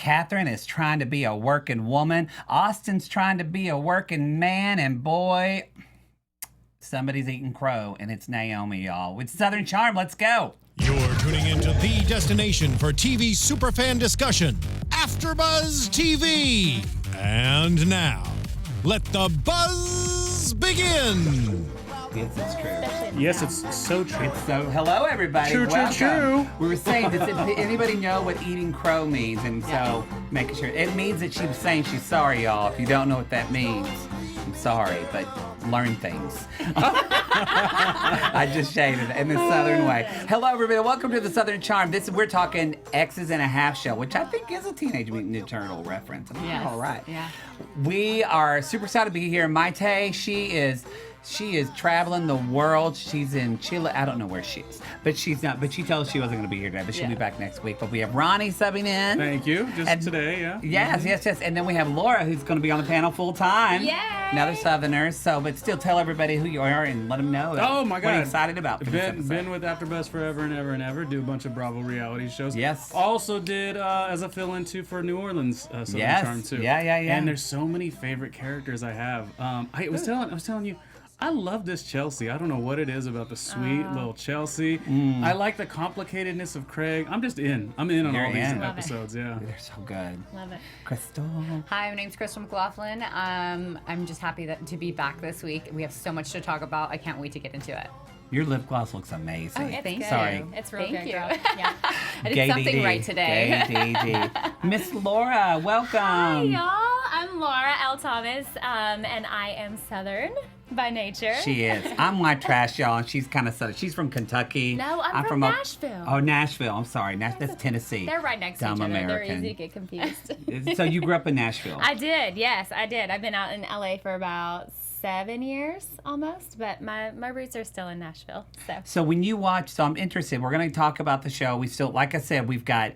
Kathryn is trying to be a working woman. Austin's trying to be a working man. And boy, somebody's eating crow, and it's Naomi, y'all. With Southern Charm, let's go. You're tuning into the destination for TV superfan discussion, AFTERBUZZ TV. And now, let the buzz begin. Yes, it's true. Yes, it's so true. So, hello, everybody. True, Welcome. true. We were saying, does anybody know what eating crow means? And so, making sure. It means that she was saying she's sorry, y'all. If you don't know what that means, I'm sorry, but learn things. I just shaded it in the Southern way. Hello, everybody. Welcome to the Southern Charm. We're talking X's and a Half Shell, which I think is a Teenage Mutant Ninja Turtle reference. Yes. All right. Yeah. We are super excited to be here. Mayte, she is traveling the world. She's in Chile. I don't know where she is, but she's not. But she told us she wasn't going to be here today, but she'll be back next week. But we have Ronnie subbing in. Thank you. Just today, yeah. Yes. And then we have Laura, who's going to be on the panel full time. Yay! Another Southerner. So, but still tell everybody who you are and let them know. Oh my God! What are you excited about? For this episode? Been with AfterBuzz forever and ever and ever. Do a bunch of Bravo reality shows. Yes. Also did as a fill-in too for New Orleans Southern Charm too. Yeah. And there's so many favorite characters I have. I was telling you. I love this Chelsea. I don't know what it is about the sweet little Chelsea. I like the complicatedness of Craig. I'm just in. I'm in on all these episodes. Yeah. They're so good. Love it. Cristal. Hi, my name's Cristal McLaughlin. I'm just happy to be back this week. We have so much to talk about. I can't wait to get into it. Your lip gloss looks amazing. Oh, thank you. Sorry. It's real Thank good, you. girl. Yeah. I did Gay something DD. right today. Gay DD. Miss Laura, welcome. Hi, y'all. I'm Laura L. Thomas, and I am Southern by nature. She is. I'm white trash, y'all, and she's kind of Southern. She's from Kentucky. No, I'm from Nashville. Oh, Nashville. I'm sorry. That's Tennessee. They're right next to Dumb each other. American. They're easy to get confused. So you grew up in Nashville. I did, yes, I did. I've been out in LA for about 7 years almost, but my roots are still in Nashville. So when you watch, so I'm interested. We're going to talk about the show. We still, like I said, we've got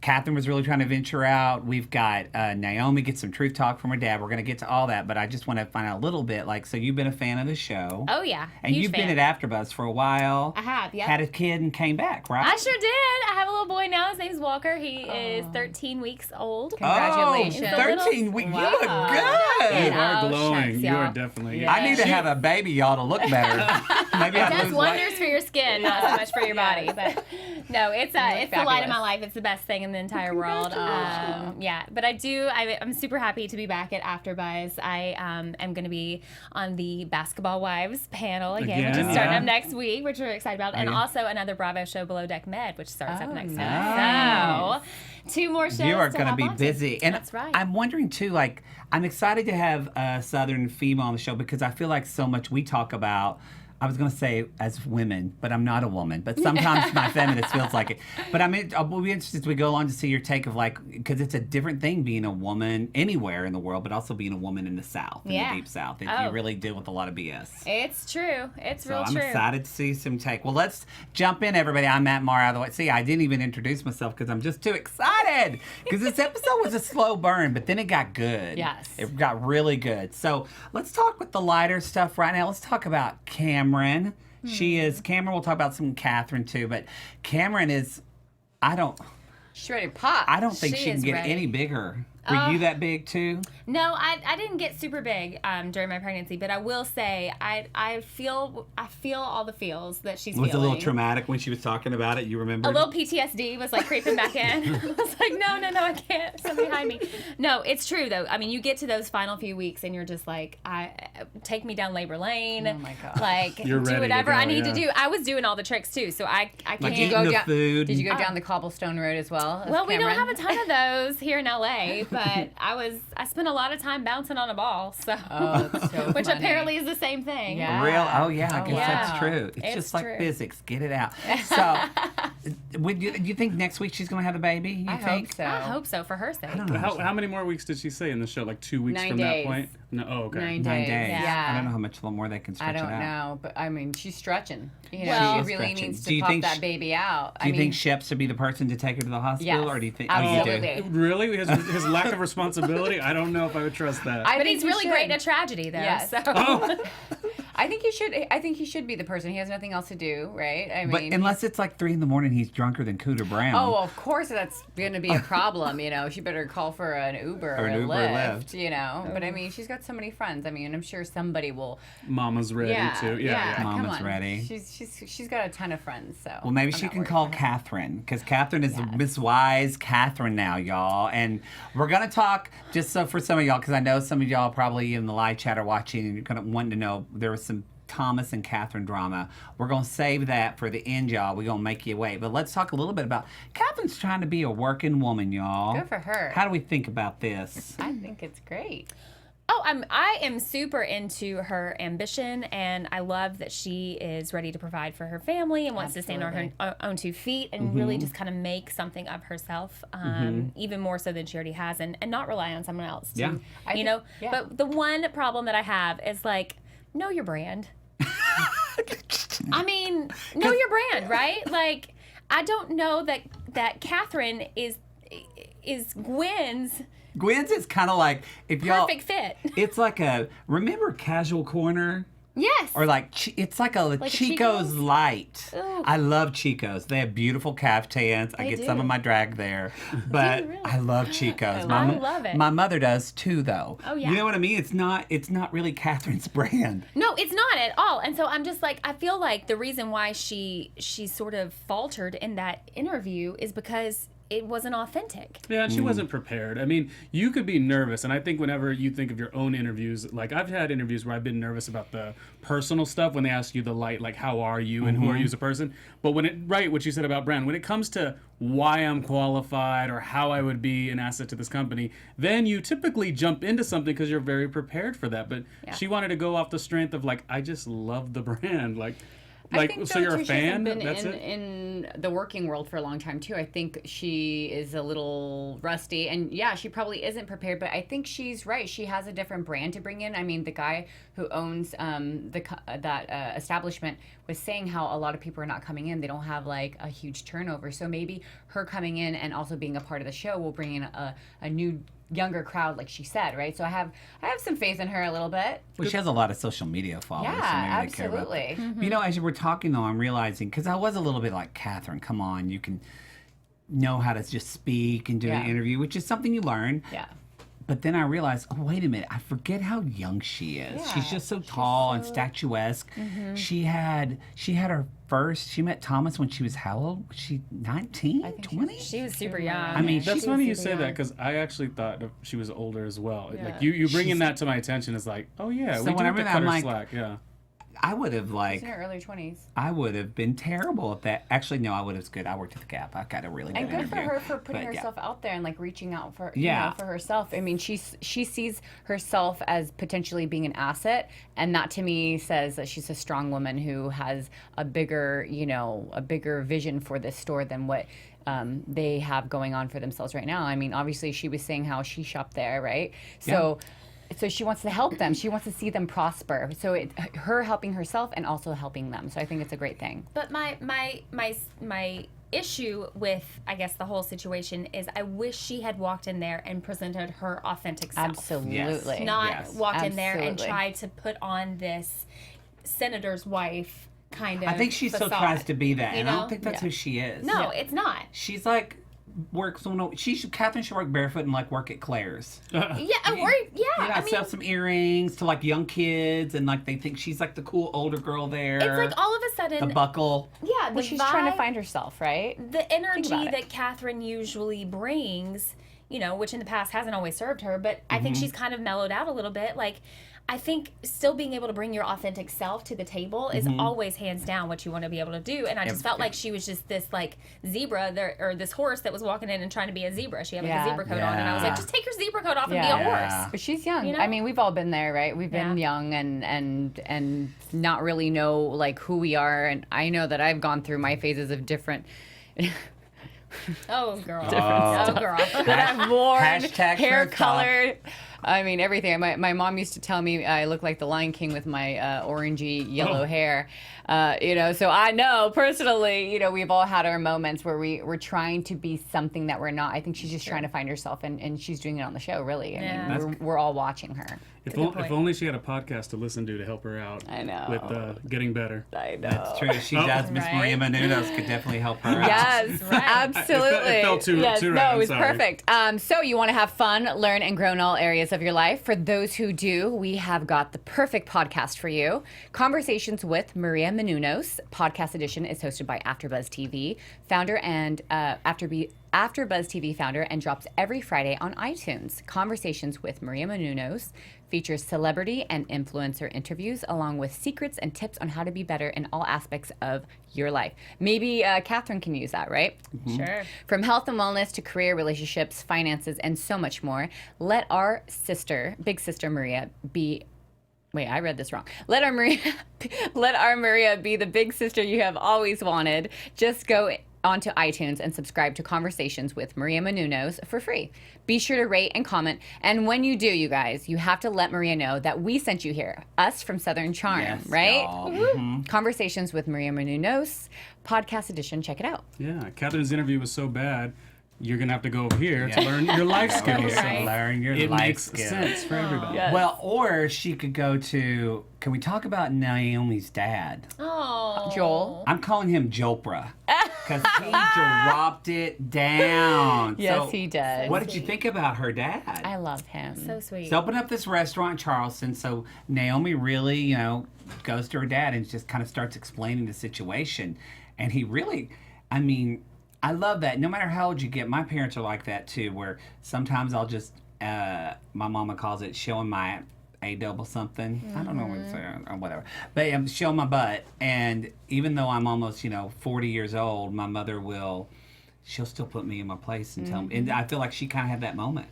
Kathryn was really trying to venture out. We've got Naomi get some truth talk from her dad. We're going to get to all that, but I just want to find out a little bit. Like, so you've been a fan of the show. Oh yeah, and huge you've fan. been at AfterBuzz for a while. I have, yeah. Had a kid and came back, right? I sure did. I have a little boy now. His name's Walker. He is 13 weeks old. Congratulations. Oh, 13 weeks. You look good. You are Oh, glowing. shucks, You are y'all. definitely. Yeah. I need to have a baby, y'all, to look better. Maybe It I does lose wonders weight. for your skin, not so much for your body. But no, it's the light of fabulous. my life. It's the best thing in the entire world. Yeah, but I'm super happy to be back at AfterBuzz. I am going to be on the Basketball Wives panel again, which is starting up next week, which we're excited about, and also another Bravo show, Below Deck Med, which starts up next week. nice. So 2 more shows. You are to going to hop be onto. busy. And That's right. I'm wondering, too, like, I'm excited to have a Southern female on the show because I feel like so much we talk about, I was going to say as women, but I'm not a woman. But sometimes my feminist feels like it. But I'll be interested as we go along to see your take of, like, because it's a different thing being a woman anywhere in the world, but also being a woman in the South, in the Deep South. You really deal with a lot of BS. It's true. It's real I'm true. excited to see some take. Well, let's jump in, everybody. I'm Matt Marr, out of the way. See, I didn't even introduce myself because I'm just too excited. Because this episode was a slow burn, but then it got good. Yes. It got really good. So let's talk with the lighter stuff right now. Let's talk about Cameran. Cameran, we'll talk about some Kathryn too, but Cameran is, She's ready to pop. I don't think she can is get ready. any bigger. Were you that big too? No, I didn't get super big during my pregnancy, but I will say I feel all the feels that she's Was feeling. it a little traumatic when she was talking about it? You remember? A little PTSD was like creeping back in. I was like, no, I can't. Something behind me. No, it's true though. I mean, you get to those final few weeks and you're just like, take me down labor lane. Oh my God. Like, You're do ready to whatever go, I need yeah. to do. I was doing all the tricks too, so I can't. Like Did you eating go the down? food. Did you go down the cobblestone road as well? as Well, we don't Cameran? have a ton of those here in LA, but I spent a lot of time bouncing on a ball, so Oh, that's so which funny. apparently is the same thing. Yeah. Real? Oh, yeah, I guess yeah. that's true. It's It's just like true. physics. Get it out. So, do you think next week she's going to have a baby? You I think? hope so. I hope so for her sake. I don't know. How many more weeks did she say in the show? Like 2 weeks 9 from days. that point? No. Oh, okay. 9 9 days. days. Yeah. I don't know how much more they can I stretch don't it out. know, but I mean, she's stretching. You know, Well- she She is really stretching. needs Do to you pop think that baby out. Do you think Shep should be the person to take her to the hospital? Yes, Or do you think absolutely. Oh, you do? Really? His lack of responsibility? I don't know if I would trust that. I But think he's you really should. great in a tragedy, though. Yes. So. Oh, I think think he should. I think he should be the person. He has nothing else to do, right? I But mean, unless it's like 3 a.m, he's drunker than Cooter Brown. oh, of course that's going to be a problem. She better call for an Uber or a Lyft. But I mean, she's got so many friends. I mean, I'm sure somebody will. Mama's ready too. Yeah. Mama's come on. ready. She's got a ton of friends. So Well, maybe she can call Kathryn, because Kathryn is Miss Wise Kathryn now, y'all. And we're going to talk, just so for some of y'all, because I know some of y'all probably in the live chat are watching and you're going to want to know there was some Thomas and Kathryn drama. We're going to save that for the end, y'all. We're going to make you wait. But let's talk a little bit about Kathryn's trying to be a working woman, y'all. Good for her. How do we think about this? I think it's great. Oh, I am super into her ambition, and I love that she is ready to provide for her family and wants to stand on her own 2 feet and really just kind of make something of herself, even more so than she already has, and not rely on someone else. But the one problem that I have is like, know your brand. I mean, know your brand, right? Like, I don't know that Kathryn is Gwen's. Gwen's is kind of like, if y'all... Perfect fit. It's like remember Casual Corner? Yes. Or it's like a Chico's Light. Ooh. I love Chico's. They have beautiful caftans. I get some of my drag there. But really? I love Chico's. I love it. My mother does too, though. Oh, yeah. You know what I mean? It's not really Kathryns Brand. No, it's not at all. And so I'm just like, I feel like the reason why she sort of faltered in that interview is because it wasn't authentic. Yeah, and she wasn't prepared. I mean, you could be nervous, and I think whenever you think of your own interviews, like I've had interviews where I've been nervous about the personal stuff when they ask you the light, like how are you and who are you as a person. But what you said about brand, when it comes to why I'm qualified or how I would be an asset to this company, then you typically jump into something because you're very prepared for that. But she wanted to go off the strength of like, I just love the brand, I think so you're a Patricia's fan? been That's in the working world for a long time too. I think she is a little rusty, and she probably isn't prepared. But I think she's right. She has a different brand to bring in. I mean, the guy who owns that establishment was saying how a lot of people are not coming in. They don't have like a huge turnover. So maybe her coming in and also being a part of the show will bring in a new, younger crowd, like she said, right? So I have some faith in her a little bit. Well, she has a lot of social media followers. Yeah, so maybe they care about absolutely. that. You know, as you were talking, though, I'm realizing, because I was a little bit like, Kathryn, come on, you can know how to just speak and do an interview, which is something you learn. Yeah. But then I realized, oh, wait a minute, I forget how young she is. Yeah, she's just so tall and statuesque. She had her first, she met Thomas when she was how old? Was she 19, 20? She was super young. I mean, That's funny you say that, because I actually thought she was older as well. Yeah. Like you bringing that to my attention is like, oh yeah, So we do have whenever to cut her I'm like- slack. Yeah. I would have She's in her early 20s. I would have been terrible at that. Actually, no, I would have good. I worked at the Gap. I got a really good And good interview. for her for putting But, yeah. herself out there and like reaching out for Yeah. for herself. I mean, she sees herself as potentially being an asset, and that to me says that she's a strong woman who has a bigger vision for this store than what they have going on for themselves right now. I mean, obviously she was saying how she shopped there, right? So she wants to help them. She wants to see them prosper. So her helping herself and also helping them. So I think it's a great thing. But my issue with, I guess, the whole situation is I wish she had walked in there and presented her authentic self. Absolutely. Not walked in there and Absolutely. tried to put on this senator's wife kind of I think she still facade, tries to be that, you and I know? don't think that's who she is. No, it's not. She's like Kathryn should work barefoot and like work at Claire's. I mean, sell some earrings to like young kids, and like they think she's like the cool older girl there. it's like all of a sudden the buckle. Yeah, the Well, she's vibe, trying to find herself, right? the energy about it. that Kathryn usually brings, which in the past hasn't always served her, but I think she's kind of mellowed out a little bit. Like, I think still being able to bring your authentic self to the table is always hands down what you want to be able to do. And I just felt like she was just this like zebra there, or this horse that was walking in and trying to be a zebra. She had like a zebra coat on, and I was like, just take your zebra coat off and be a horse. But she's young. You know? I mean, we've all been there, right? We've been young and not really know like who we are. And I know that I've gone through my phases of different. Oh, girl. Oh. Oh, girl. that I've worn, Hashtag hair for talk. color. I mean, everything. My mom used to tell me I look like the Lion King with my orangey yellow hair. So I know personally, we've all had our moments where we're trying to be something that we're not. I think she's just trying to find herself, and she's doing it on the show, really. I mean, we're all watching her. If only she had a podcast to listen to help her out. I know. With getting better. I know. That's true. She does. Miss Maria Menounos could definitely help her out. Yes, absolutely. It felt too yes, right. No, it was I'm sorry. perfect. So you want to have fun, learn, and grow in all areas of your life. For those who do, we have got the perfect podcast for you. Conversations with Maria Menounos. Podcast edition is hosted by AFTERBUZZ TV, founder and AfterBuzz TV founder, and drops every Friday on iTunes. Conversations with Maria Menounos features celebrity and influencer interviews, along with secrets and tips on how to be better in all aspects of your life. Maybe Kathryn can use that, right? Mm-hmm. Sure. From health and wellness to career, relationships, finances, and so much more. Let our sister, big sister Maria, be... Wait, I read this wrong. Let our Maria be the big sister you have always wanted. Just go onto iTunes and subscribe to Conversations with Maria Menounos for free. Be sure to rate and comment. And when you do, you guys, you have to let Maria know that we sent you here. Us from Southern Charm, Yes, right? y'all. Mm-hmm. Conversations with Maria Menounos, podcast edition. Check it out. Yeah, Kathryns Interview was so bad, you're going to have to go over here to learn your life skills. Right. So Learn your it life makes skills. sense for everybody. Yes. Well, or she could go to. Can we talk about Naomi's dad? Oh. Joel. I'm calling him Jopra because he dropped it down. Yes, So, he does. What did you think about her dad? I love him. So sweet. He's opened up this restaurant in Charleston, so Naomi really, goes to her dad and just kind of starts explaining the situation. And he really, I mean, I love that. No matter how old you get, my parents are like that too, where sometimes I'll just, my mama calls it showing my A double something. I don't know what to say or whatever. But I'm showing my butt. And even though I'm almost, 40 years old, my mother she'll still put me in my place and tell me. And I feel like she kind of had that moment.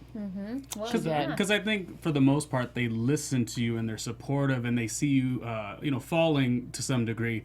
Because I think for the most part they listen to you and they're supportive and they see you, falling to some degree.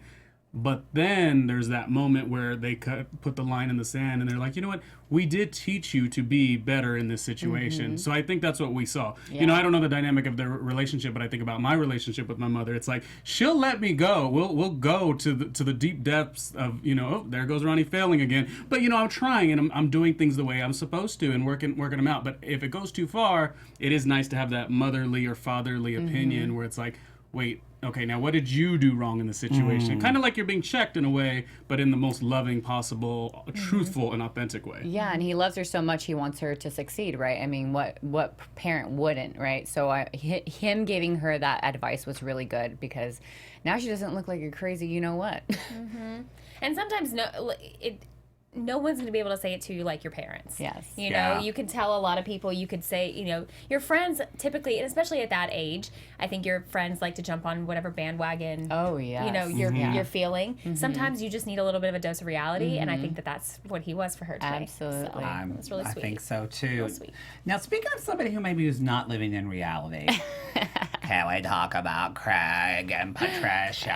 But then there's that moment where they put the line in the sand and they're like, you know what? We did teach you to be better in this situation. So I think that's what we saw. Yeah. I don't know the dynamic of their relationship, but I think about my relationship with my mother. It's like she'll let me go. We'll go to the deep depths of oh, there goes Ronnie failing again. But I'm trying and I'm doing things the way I'm supposed to and working them out. But if it goes too far, it is nice to have that motherly or fatherly opinion where it's like, wait. Okay, now what did you do wrong in the situation? Kind of like you're being checked in a way, but in the most loving possible, truthful and authentic way. Yeah, and he loves her so much he wants her to succeed, right? I mean, what parent wouldn't, right? So him giving her that advice was really good because now she doesn't look like a crazy you-know-what. And sometimes no one's going to be able to say it to you like your parents. Yes. You can tell a lot of people, you could say, your friends typically, and especially at that age, I think your friends like to jump on whatever bandwagon, Oh, yes. you're feeling. Sometimes you just need a little bit of a dose of reality, and I think that's what he was for her today. Absolutely. So, it's really I sweet. think so too. Real sweet. Now, speaking of somebody who maybe is not living in reality, can we talk about Craig and Patricia?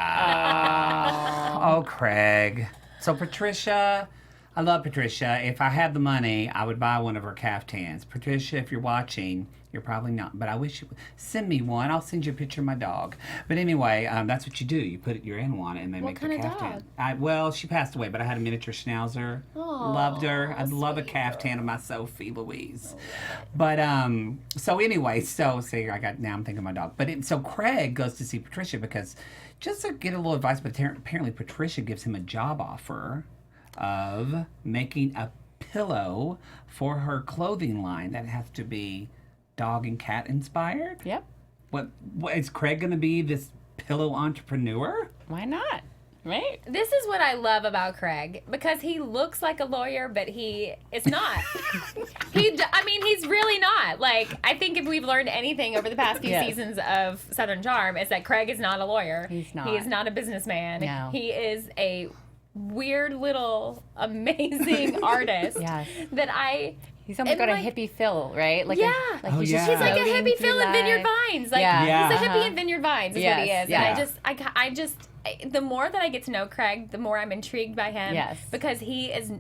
Oh, Craig. So Patricia, I love Patricia. If I had the money, I would buy one of her caftans. Patricia, if you're watching, you're probably not, but I wish you would send me one. I'll send you a picture of my dog. But anyway, that's what you do. You put your animal on it and they make the kind of caftan. dog? Well, she passed away, but I had a miniature schnauzer. Loved her. I'd love a caftan of my Sophie Louise. But so anyway, now I'm thinking of my dog. But so Craig goes to see Patricia because just to get a little advice, but apparently Patricia gives him a job offer of making a pillow for her clothing line that has to be dog and cat inspired. Yep. What is Craig going to be, this pillow entrepreneur? Why not? Right? This is what I love about Craig, because he looks like a lawyer, but he is not. He's really not. Like, I think if we've learned anything over the past few seasons of Southern Charm, it's that Craig is not a lawyer. He's not. He is not a businessman. No. He is a weird little amazing artist. Yes. That He's almost got a hippie feel, right? Like Yeah. he's just He's like a floating hippie through Phil in Vineyard life. Vines. Like, Yeah. he's a hippie in Vineyard Vines is what he Yes, is. yeah. And I just, the more that I get to know Craig, the more I'm intrigued by him. Yes. Because he is,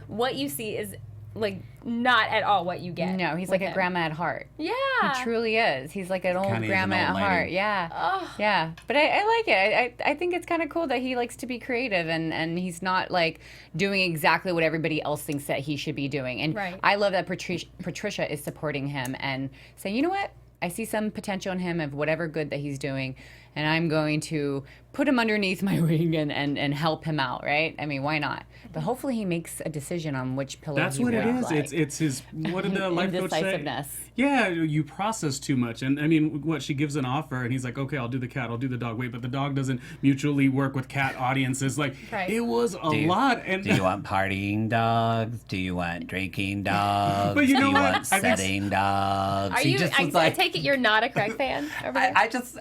what you see is like not at all what you get. No, he's with like a him. grandma at heart. Yeah. He truly is. He's like an old Kinda is grandma an at old lady. heart. Yeah. Oh. Yeah. But I like it. I think it's kind of cool that he likes to be creative and he's not like doing exactly what everybody else thinks that he should be doing. And Right. I love that Patricia is supporting him and saying, you know what? I see some potential in him of whatever good that he's doing, and I'm going to put him underneath my wing and help him out, right? I mean, why not? But hopefully he makes a decision on which pillow That's he what it would is. like. It's his, what did the life coach say? Indecisiveness. Yeah, you process too much. And I mean, what, she gives an offer and he's like, okay, I'll do the cat, I'll do the dog. Wait, but the dog doesn't mutually work with cat audiences. Like, Right. it was a lot. And Do you want partying dogs? Do you want drinking dogs? But you know Do you what? want I think- setting dogs? Are He you? just was I take it you're not a Craig fan over there.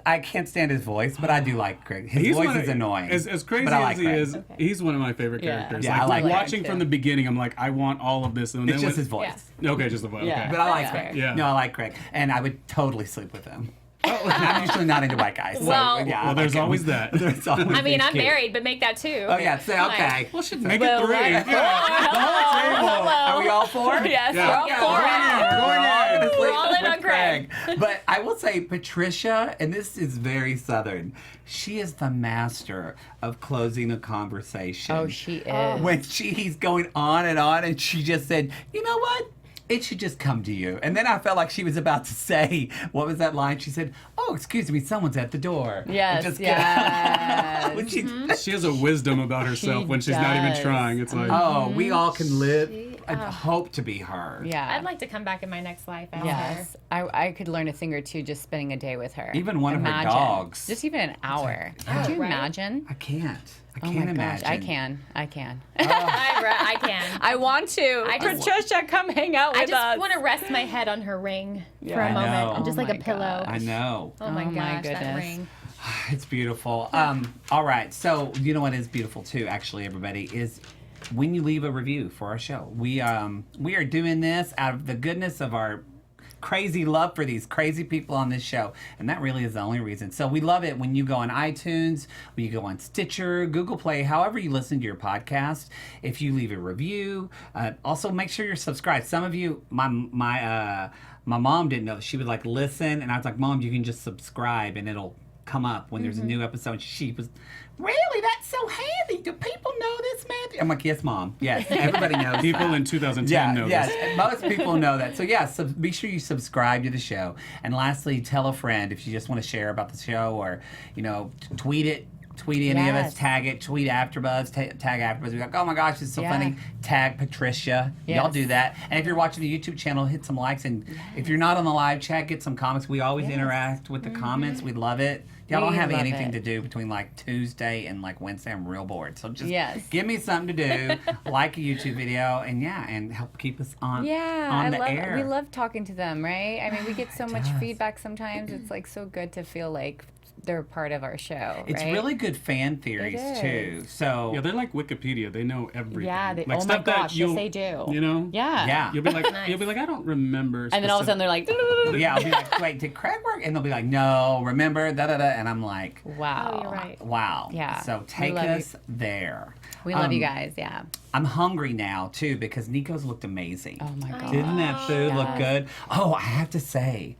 I can't stand his voice, but I do like Craig. His voice is annoying. As crazy but I like as he Craig. is, he's one of my favorite Yeah. characters. Yeah, I like Craig, watching too. from the beginning, I'm like, I want all of this. And It's then just his voice. Okay, just the voice. Yeah. Okay. But I like That's Craig. fair. Yeah. No, I like Craig. And I would totally sleep with him. I'm usually not into white guys. So, Well- yeah, Well, I there's like him. always that. There's always I mean, he's I'm cute. married, but make that two. Oh, yeah, say, okay. Well, should make Well, it 3. right. Yeah. The whole table. Are we all four? Yes, Yeah. we're all Yeah, for we're it. in. We're all gonna sleep We're all in with on Craig. But I will say, Patricia, and this is very Southern, she is the master of closing a conversation. Oh, she is. When she's going on, and she just said, you know what? It should just come to you. And then I felt like she was about to say, what was that line? She said, oh, excuse me, someone's at the door. Yes, And just yes. when she, She has a wisdom about herself when she's not even does. trying. It's like, oh, we all can live and hope to be her. Yeah. I'd like to come back in my next life as Yes, I could learn a thing or two just spending a day with her. Even one of her Imagine. dogs. Just even an hour. Could you right. imagine? I can't. I Oh can't my gosh, imagine. I can. I can. I want to. I just- Patricia, come hang out I with just us. want to rest my head on her ring for I a moment, know. and just Oh like a my pillow. I know. Oh my Oh my gosh, that goodness. ring. It's beautiful. All right. So you know what is beautiful too, actually, everybody, is when you leave a review for our show. We are doing this out of the goodness of our crazy love for these crazy people on this show, and that really is the only reason. So we love it when you go on iTunes, when you go on Stitcher, Google Play, however you listen to your podcast. If you leave a review, also make sure you're subscribed. Some of you, my mom didn't know. She would like listen, and I was like, Mom, you can just subscribe, and it'll come up when there's a new episode. She was, really? That's so handy. Do people know this, Matthew? I'm like, yes, Mom. Yes, everybody knows. people that. in 2010 know yes, this. most people know that. So yeah, be sure you subscribe to the show. And lastly, tell a friend if you just want to share about the show, or tweet it. Tweet any of us, Yes. tag it, tweet AfterBuzz, tag AfterBuzz. We're like, oh my gosh, it's so Yeah. funny. Tag Patricia. Y'all Yes. do that. And if you're watching the YouTube channel, hit some likes. And if you're not on the live chat, get some comments. We always interact with the comments. We love it. Y'all don't We have love anything it. to do between like Tuesday and like Wednesday. I'm real bored. So just Yes. give me something to do, like a YouTube video, and help keep us on Yeah, the air. we love talking to them, right? I mean, we get so much does. feedback sometimes. It's like so good to feel like they're part of our show. It's right? really good fan theories It too. is. So Yeah, they're like Wikipedia. They know everything. Yeah, like oh my stuff that gosh, yes, you'll- they do. You know? Yeah. yeah. You'll be like, Nice. I don't remember. And then all of a sudden they're like, Yeah, I'll be like, wait, did Craig work? And they'll be like, no, remember, da-da-da. And I'm like, wow. Oh, you're right. wow. Yeah. So take love us there. We love you guys. Yeah. I'm hungry now, too, because Nico's looked amazing. Oh my God. Didn't that food look Yes. good? Oh, I have to say,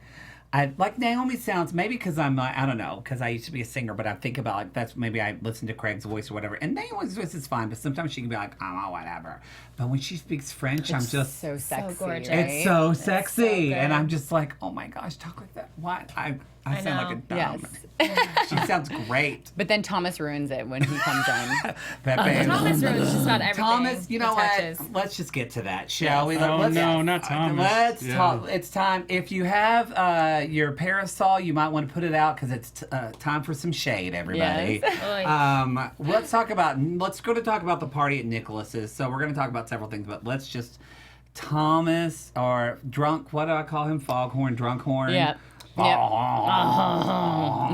I like Naomi sounds, maybe because I'm, I don't know, because I used to be a singer, but I think about like, that's maybe I listen to Craig's voice or whatever. And Naomi's voice is fine, but sometimes she can be like, oh, whatever. But when she speaks French, I'm just, so sexy. gorgeous. right? it's so sexy. good. And I'm just like, oh my gosh, talk like that. What? I sound like a dumb. Yes. She sounds great. But then Thomas ruins it when he comes in. Pepe. Thomas ruins just about everything. Thomas, you know he what? touches. Let's just get to that, shall we? Oh, Let's, no, not Thomas. Let's Yeah. talk. It's time. If you have your parasol, you might want to put it out because it's time for some shade, everybody. Yes. Oy. Let's go to talk about the party at Nicholas's. So we're going to talk about several things, but let's just Thomas or drunk. What do I call him? Foghorn, drunkhorn. Yep. Yep. I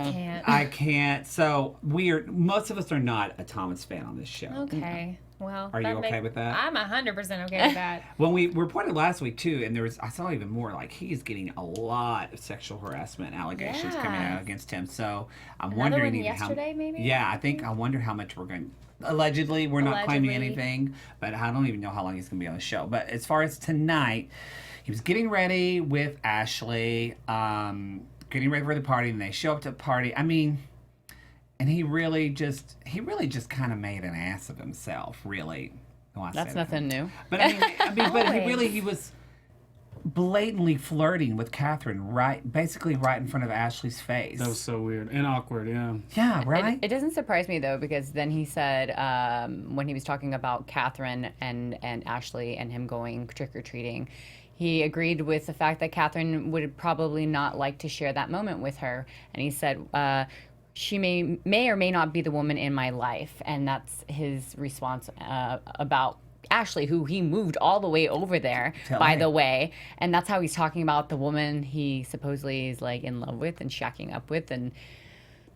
just can't. I can't. So most of us are not a Thomas fan on this show. Okay. Well, Are you okay with that? I'm 100% okay with that. When we reported last week too, and I saw even more, like he's getting a lot of sexual harassment allegations coming out Yeah. against him. So I'm Another wondering one even yesterday, how. maybe? Yeah, I wonder how much we're going. Allegedly, we're not claiming Allegedly. anything, but I don't even know how long he's going to be on the show. But as far as tonight, he was getting ready with Ashley, getting ready for the party, and they show up to the party. I mean, and he really just kind of made an ass of himself, really. Oh, That's nothing new. But he was blatantly flirting with Kathryn, basically right in front of Ashley's face. That was so weird and awkward, yeah. Yeah, right? It doesn't surprise me, though, because then he said, when he was talking about Kathryn and Ashley and him going trick-or-treating, he agreed with the fact that Kathryn would probably not like to share that moment with her. And he said, she may or may not be the woman in my life. And that's his response about Ashley, who he moved all the way over there, by the way. And that's how he's talking about the woman he supposedly is like in love with and shacking up with and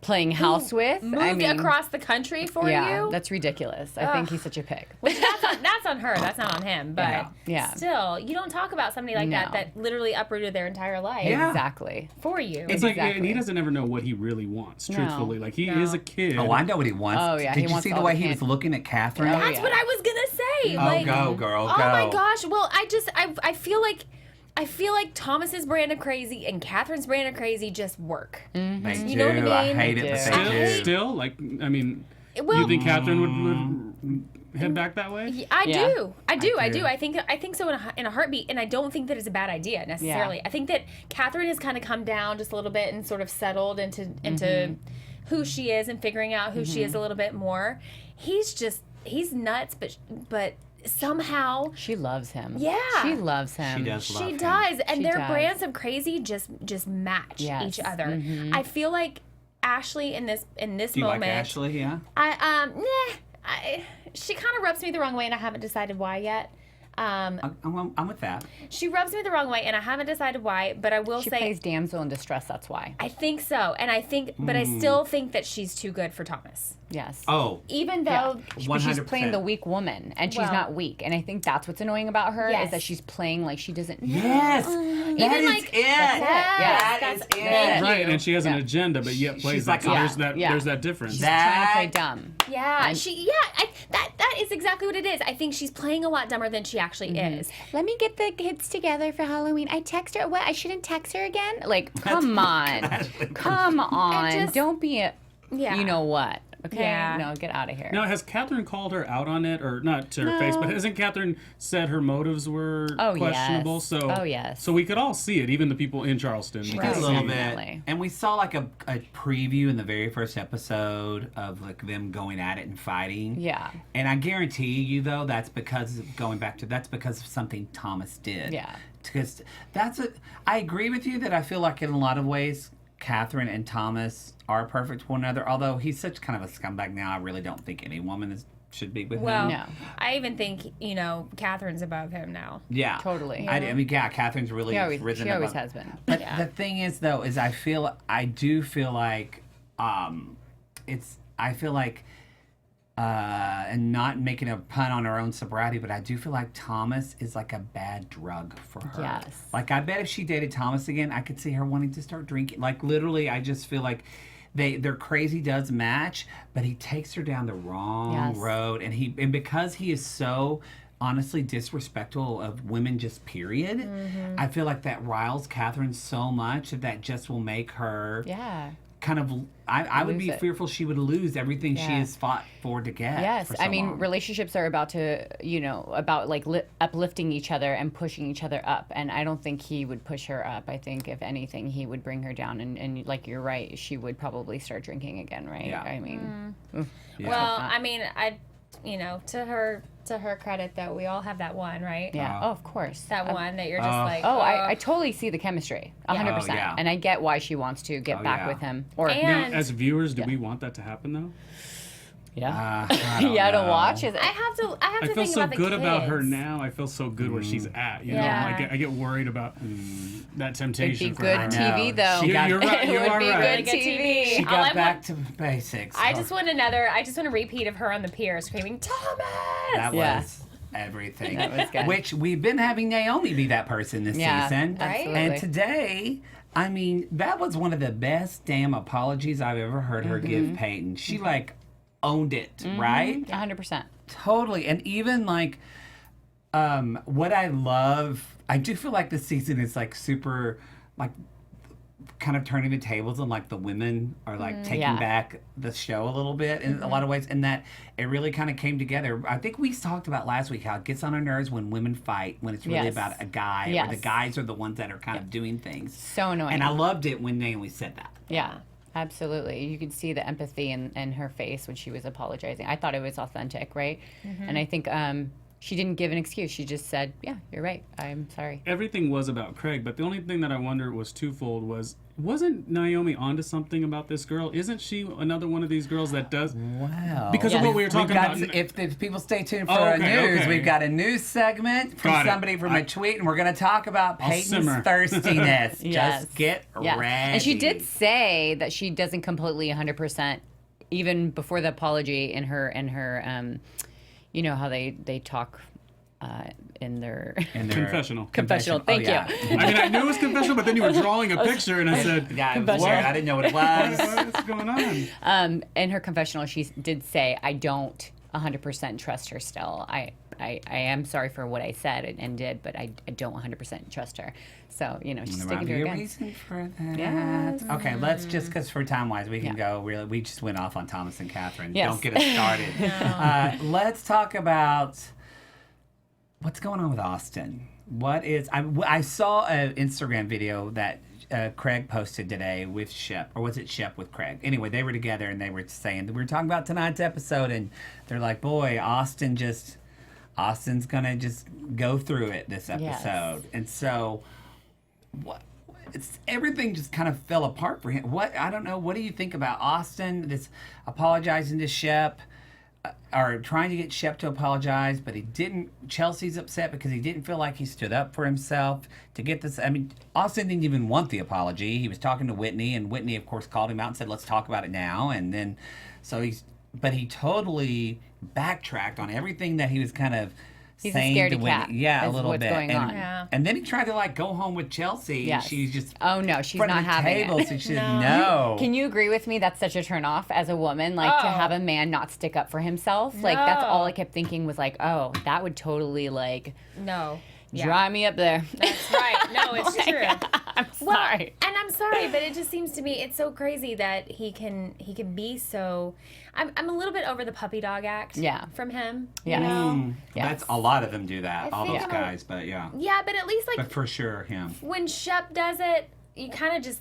playing house with. Moved across the country for you? That's ridiculous. I think he's such a pig. Which that's on her. That's not on him. But Yeah. still, you don't talk about somebody like that literally uprooted their entire life Exactly. for you. It's like, and he doesn't ever know what he really wants, truthfully. Like, he is a kid. Oh, I know what he wants. Oh, yeah, Did he you wants see the all way the he was candy. looking at Kathryn? Oh, That's what I was gonna say. Oh, go, girl, go. Oh my gosh. Well, I feel like Thomas's brand of crazy and Kathryns' brand of crazy just work. They do. You know what I mean? I hate it, but they do. Still, like, I mean, Well, you think Kathryn would head back that way? I Yeah. do. I think so in a heartbeat, and I don't think that it's a bad idea necessarily. Yeah. I think that Kathryn has kind of come down just a little bit and sort of settled into who she is and figuring out who she is a little bit more. He's nuts, but somehow She loves him. Yeah. She loves him. She does love she him. does, and She their does. brands of crazy just match Yes. each other. I feel like Ashley in this Do you moment. like Ashley, yeah? She kind of rubs me the wrong way, and I haven't decided why yet. I'm with that. She rubs me the wrong way, and I haven't decided why. But I will She say, plays damsel in distress, that's why. I think so, and but I still think that she's too good for Thomas. Yes. Oh, Even though She's 100%. playing the weak woman, and she's Well- not weak. And I think that's what's annoying about her Yes. is that she's playing like she doesn't. yes. That Even is like- it. Yes, That is that's- it. Thank you. Right, and she has an agenda, but yet plays She's that. like, So yeah, there's that difference. She's trying to play That- dumb. yeah, that is exactly what it is. I think she's playing a lot dumber than she actually is. Let me get the kids together for Halloween. I text her. What? I shouldn't text her again? Like, come on. Come on. just- Don't be a. Yeah. You know what? Okay? Yeah. No, get out of here. Now, has Kathryn called her out on it, or not to her face, but hasn't Kathryn said her motives were questionable? yes. So, Oh, yes. So we could all see it, even the people in Charleston. She we did could a little see it. bit, Definitely. and we saw like a preview in the very first episode of like them going at it and fighting. Yeah. And I guarantee you, though, that's because of something Thomas did. Yeah. Because I agree with you that I feel like in a lot of ways, Kathryn and Thomas are perfect for one another. Although he's such kind of a scumbag now, I really don't think any woman should be with Well, him. No. I even think Kathryns above him now. Yeah. Totally. I mean, Kathryn's really risen She always above- has been. But the thing is, though, is I do feel like, and not making a pun on her own sobriety, but I do feel like Thomas is like a bad drug for her. Yes. Like, I bet if she dated Thomas again, I could see her wanting to start drinking. Like, literally, I just feel like their crazy does match, but he takes her down the wrong road, and because he is so honestly disrespectful of women, just period. I feel like that riles Kathryn so much that just will make her kind of. I would be fearful she would lose everything she has fought for to get. Yes, for so I mean, long. relationships are about to, about like uplifting each other and pushing each other up. And I don't think he would push her up. I think if anything, he would bring her down. And like you're right, she would probably start drinking again, right? Yeah. I mean, Yeah. Well, I mean, to her credit, though, we all have that one, right? yeah. Oh, of course. That one that you're just like, Oh, I totally see the chemistry, 100%. Oh, yeah. And I get why she wants to get back yeah. with him. Or And- Now, as viewers, do we want that to happen, though? I don't to know. watch is I have to I feel think so about the good about her kids. now. I feel so good where she's at. You Yeah. know, I get worried about that It'd temptation be for good her. TV, though. She got- You're right. It You would are be right. good TV. She All got I back want- to basics. I just want a repeat of her on the pier screaming, Thomas! That Yeah. was everything. That was good. Which we've been having Naomi be that person this Yeah, season. absolutely. And today, I mean, that was one of the best damn apologies I've ever heard her give Peyton. She like owned it, right? 100%. Totally. And even like what I love, I do feel like this season is like super like kind of turning the tables and like the women are like taking back the show a little bit in a lot of ways, and that it really kind of came together. I think we talked about last week how it gets on our nerves when women fight, when it's really about a guy, or the guys are the ones that are kind of doing things. So annoying. And I loved it when Naomi said that. Yeah. Absolutely. You could see the empathy in her face when she was apologizing. I thought it was authentic, right? And I think she didn't give an excuse. She just said, yeah, you're right. I'm sorry. Everything was about Craig, but the only thing that I wonder was twofold wasn't Naomi onto something about this girl? Isn't she another one of these girls that does? Wow. Because of what we were talking about. If people stay tuned for our news, we've got a news segment from somebody from a tweet, and we're going to talk about Peyton's thirstiness. Just get ready. And she did say that she doesn't completely 100%, even before the apology in her you know how they talk in their confessional. Confessional. Thank you. I mean, I knew it was confessional, but then you were drawing a picture, and I said, "Yeah, it was weird. I didn't know what it was. What's going on?" In her confessional, she did say, "I don't 100% trust her still. I am sorry for what I said and did, but I don't 100% trust her." So, you know, she's sticking to her guns. Reason for that. Yes. Okay, let's just, because for time-wise, we can go really, we just went off on Thomas and Kathryns. Yes. Don't get us started. Let's talk about what's going on with Austin. What is, I saw an Instagram video that Craig posted today with Shep, or was it Shep with Craig? Anyway, they were together and they were saying, we were talking about tonight's episode, and they're like, boy, Austin's gonna just go through it this episode. Yes. And so everything just kind of fell apart for him. I don't know, what do you think about Austin, this apologizing to Shep, or trying to get Shep to apologize, but he didn't. Chelsea's upset because he didn't feel like he stood up for himself to get this. I mean, Austin didn't even want the apology. He was talking to Whitney, and Whitney, of course, called him out and said, let's talk about it now. And then, but he totally backtracked on everything that he was kind of He's saying a scaredy to Whitney. cat. Yeah, a little what's bit. Going on. And then he tried to like go home with Chelsea. Yes. And she's just she's not having table, it. So she said no. Can you agree with me? That's such a turn off as a woman, like to have a man not stick up for himself. Like that's all I kept thinking was like, oh, that would totally like dry me up there. That's right. No, it's true. I'm sorry. And I'm sorry, but it just seems to me it's so crazy that he can be so. I'm a little bit over the puppy dog act. From him. Yeah. You know? That's a lot of them do that. All those feel- guys, but yeah. Yeah, but at least like But for sure, him. when Shep does it, you kind of just.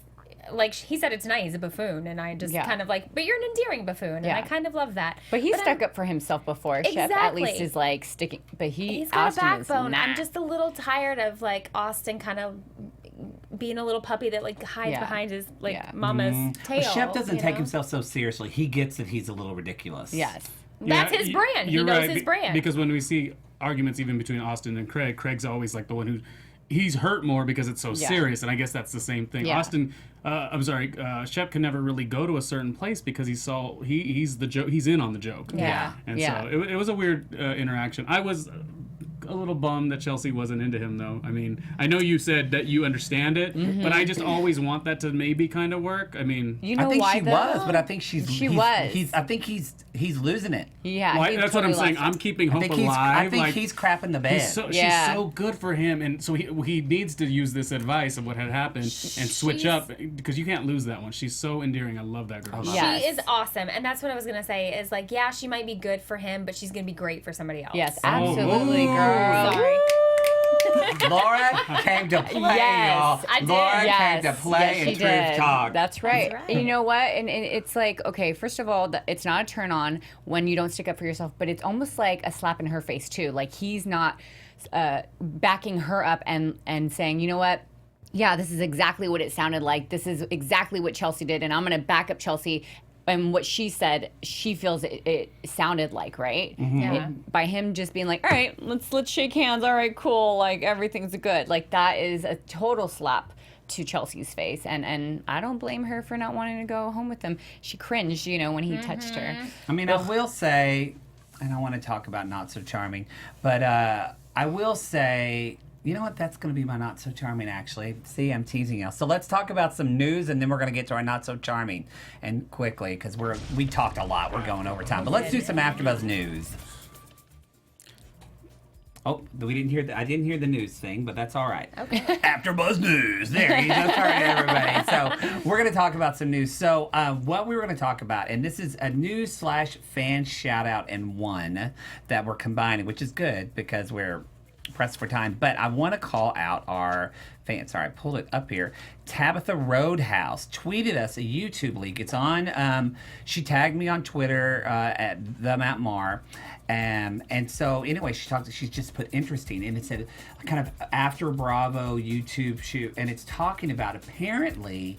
Like he said it tonight, he's a buffoon, and I just kind of like, but you're an endearing buffoon, and I kind of love that. But he stuck up for himself before. Shep at least is like sticking, but he's got Austin a backbone. Is not. I'm just a little tired of like Austin kind of being a little puppy that like hides behind his mama's tail. Well, Shep doesn't take himself so seriously. He gets that he's a little ridiculous. Yes. That's his brand. He knows his brand. Because when we see arguments even between Austin and Craig, Craig's always like the one who he's hurt more because it's so serious, and I guess that's the same thing. Austin, Shep can never really go to a certain place because he's the joke. He's in on the joke. And so it was a weird interaction. I was a little bummed that Chelsea wasn't into him, though. I mean, I know you said that you understand it, but I just always want that to maybe kind of work. I mean, you know I think why she was, but I think I think he's losing it. Yeah, well, that's what I'm saying. I'm keeping hope alive. I think he's crapping the bed. She's so good for him, and so he needs to use this advice of what had happened and switch up, because you can't lose that one. She's so endearing. I love that girl. She is awesome, and that's what I was gonna say. Is like, yeah, she might be good for him, but she's gonna be great for somebody else. Yes, absolutely, girl. Sorry. Laura came to play, y'all. I did. Laura came to play and truth talk. That's right. And you know what? And it's like, okay, first of all, it's not a turn on when you don't stick up for yourself, but it's almost like a slap in her face too. Like he's not backing her up and saying, you know what? Yeah, this is exactly what it sounded like. This is exactly what Chelsea did, and I'm going to back up Chelsea. And what she said, she feels it sounded like, right? By him just being like, all right, let's shake hands. All right, cool. Like, everything's good. Like, that is a total slap to Chelsea's face. And I don't blame her for not wanting to go home with him. She cringed, when he touched her. I mean, I will say, and I want to talk about Not So Charming, but I will say, You know what? That's going to be my not so charming, actually. See, I'm teasing you. So let's talk about some news, and then we're going to get to our not so charming, and quickly, because we talked a lot. We're going over time, but let's do some AfterBuzz news. Oh, we didn't hear I didn't hear the news thing, but that's all right. Okay. AfterBuzz news. There you go. All right, everybody. So we're going to talk about some news. So what we were going to talk about, and this is a news/fan shout out in one that we're combining, which is good because we're pressed for time. But I want to call out our fans. Sorry, I pulled it up here. Tabitha Roadhouse tweeted us a YouTube link. It's on. She tagged me on Twitter at the Matt Marr. And so anyway, she's just put interesting, and it said kind of after Bravo YouTube shoot, and it's talking about apparently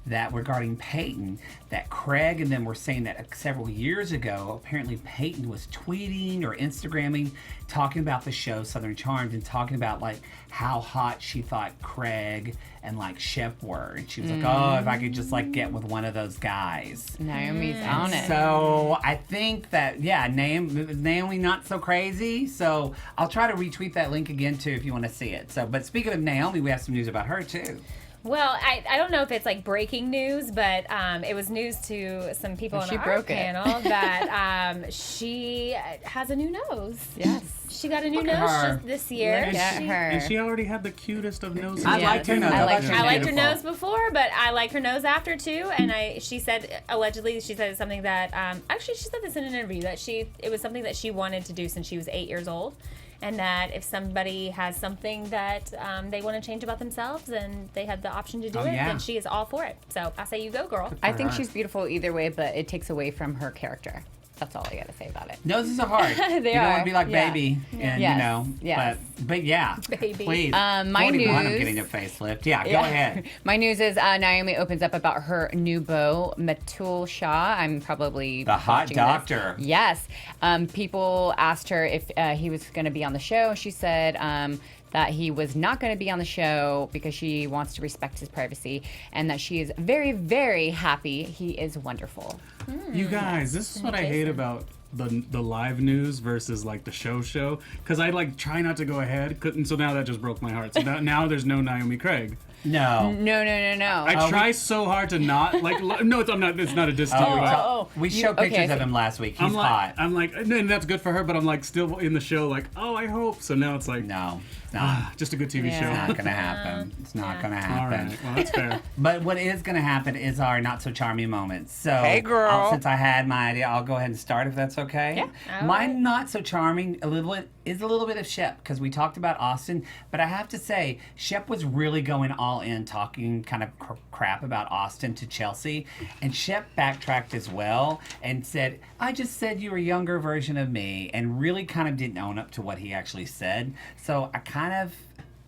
that regarding Peyton, that Craig and them were saying that several years ago, apparently Peyton was tweeting or Instagramming, talking about the show Southern Charmed and talking about like how hot she thought Craig and like Shep were. And she was like, oh, if I could just like get with one of those guys. Naomi's on it. So I think that, yeah, Naomi not so crazy. So I'll try to retweet that link again too if you want to see it. So, but speaking of Naomi, we have some news about her too. Well, I don't know if it's like breaking news, but it was news to some people on our panel that she has a new nose. Yes. She got a new nose this year. And she already had the cutest of noses. I liked her nose. I liked her nose before, but I like her nose after too. And she said, allegedly, she said something that, actually she said this in an interview, that it was something that she wanted to do since she was 8 years old. And that if somebody has something that they want to change about themselves and they have the option to do it, then she is all for it. So I say you go, girl. I think she's beautiful either way, but it takes away from her character. That's all I got to say about it. Noses are hard. You don't want to be like baby, and you know. Yes. But yeah, baby. Please. My 41, news. I'm getting a facelift. Yeah, go ahead. My news is Naomi opens up about her new beau, Matul Shah. I'm probably The hot doctor. This. Yes. People asked her if he was going to be on the show. She said that he was not going to be on the show because she wants to respect his privacy, and that she is very, very happy. He is wonderful. You guys, this is what I hate about the live news versus like the show, because I like try not to go ahead, and so now that just broke my heart. So now there's no Naomi Craig. No. I try so hard to not like. No, it's not a diss to you. We showed pictures of him last week. He's hot. I'm like, and that's good for her, but I'm like still in the show. Like, oh, I hope. So now it's like, no. Just a good TV show. It's not gonna happen. It's not gonna happen. All right, well that's fair. But what is gonna happen is our not so charming moments. So, hey girl. Since I had my idea, I'll go ahead and start if that's okay. Yeah. My not so charming a little bit of Shep, because we talked about Austin, but I have to say Shep was really going all in, talking kind of crap about Austin to Chelsea, and Shep backtracked as well and said, I just said you were a younger version of me, and really kind of didn't own up to what he actually said. So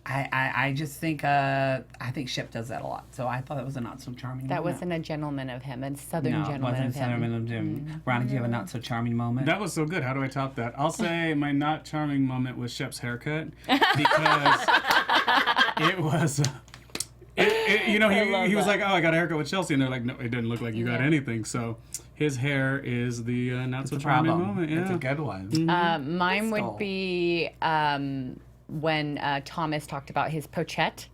I just think I think Shep does that a lot. So I thought that was a not so charming moment. That wasn't a gentleman of him, a southern gentleman of him. Ronnie, do you have a not so charming moment? That was so good. How do I top that? I'll say my not charming moment was Shep's haircut, because it was. He was like, oh, I got a haircut with Chelsea, and they're like, no, it didn't look like you got anything. So his hair is the not so charming moment. Yeah, it's a good one. Mine would be when Thomas talked about his pochette.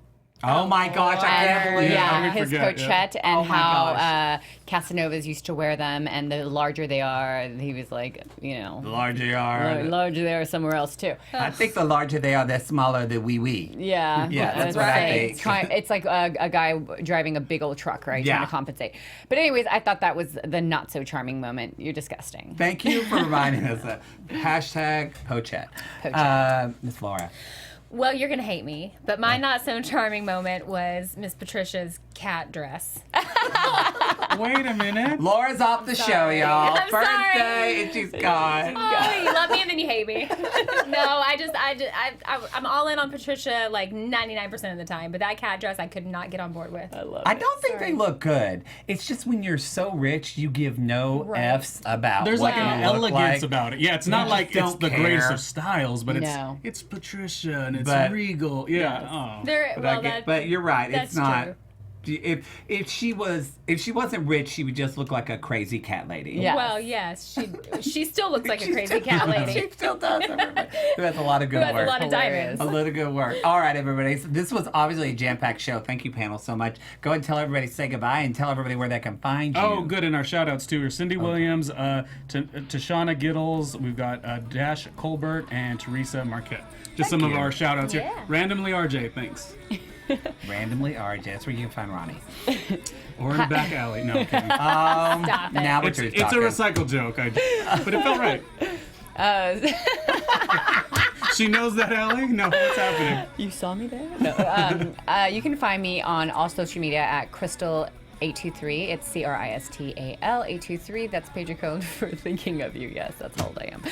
Oh my gosh, I can't believe it. His pochette and how Casanovas used to wear them, and the larger they are, he was like, the larger they are. Larger they are somewhere else too. I think the larger they are, the smaller the wee. Yeah, that's what I think. It's like a guy driving a big old truck, right? Trying to compensate. But anyways, I thought that was the not so charming moment. You're disgusting. Thank you for reminding us that. Hashtag pochette. Miss Laura. Well, you're going to hate me, but my not so charming moment was Miss Patricia's cat dress. Wait a minute. Laura's off the show, y'all. I'm First sorry. day and she's gone. Oh, you love me and then you hate me. No, I'm all in on Patricia like 99% of the time, but that cat dress I could not get on board with. I don't think they look good. It's just when you're so rich, you give no F's about There's what like an you look elegance like. about it. Yeah, it's not like it's the care. greatest of styles, but No. it's Patricia and it's But- regal. Yeah. Oh. There, well, But you're right. that's It's not. true. If she wasn't rich, she would just look like a crazy cat lady. Yeah. Well, yes, she still looks like a crazy cat lady. She still does. Everybody. Who has a lot of good Who has work. a lot of diamonds. A lot of good work. All right, everybody. So this was obviously a jam-packed show. Thank you, panel, so much. Go ahead and tell everybody, say goodbye, and tell everybody where they can find you. Oh, good. And our shout-outs, too, are Cindy Williams, Tashana Giddles, we've got Dash Colbert, and Teresa Marquette. Just some of our shout-outs here. Randomly RJ, thanks. Randomly RJ. That's where you can find Ronnie. Or in the back alley. No, I'm kidding. Stop it. Now we're It's a recycle joke, but it felt right. She knows that alley? No, what's happening? You saw me there? No. You can find me on all social media at Cristal 823. It's CRISTAL 823. That's pager code for thinking of you. Yes, that's how old I am.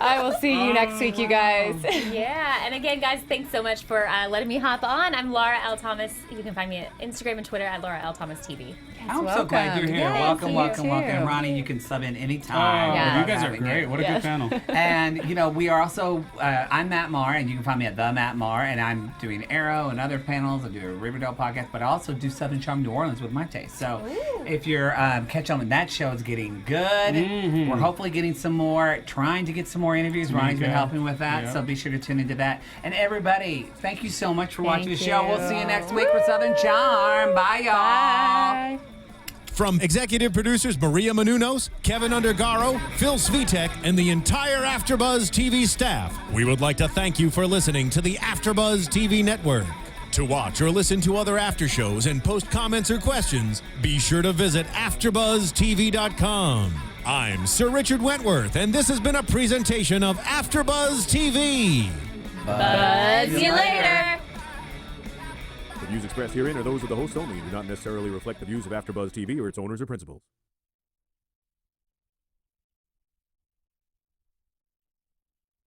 I will see you next week, you guys. Yeah, and again, guys, thanks so much for letting me hop on. I'm Laura L. Thomas. You can find me at Instagram and Twitter at Laura L. Thomas TV. I'm so glad you're here. Yes, welcome. you welcome. too. And Ronnie, you can sub in anytime. Yeah. You guys are great. What a good panel. And, we are also, I'm Matt Marr, and you can find me at The Matt Marr, and I'm doing Arrow and other panels. I do a Riverdale podcast, but I also do Southern Charm New Orleans with Mayte. So if you're catch on, that show is getting good. We're hopefully getting some more, trying to get some more interviews. Ronnie's been helping with that, so be sure to tune into that. And everybody, thank you so much for watching the show. We'll see you next week for Southern Charm. Bye, y'all. Bye. From executive producers Maria Menounos, Kevin Undergaro, Phil Svitek, and the entire AfterBuzz TV staff, we would like to thank you for listening to the AfterBuzz TV network. To watch or listen to other after shows and post comments or questions, be sure to visit AfterBuzzTV.com. I'm Sir Richard Wentworth, and this has been a presentation of AfterBuzz TV. Buzz you later. The views expressed herein are those of the host only and do not necessarily reflect the views of AfterBuzz TV or its owners or principals.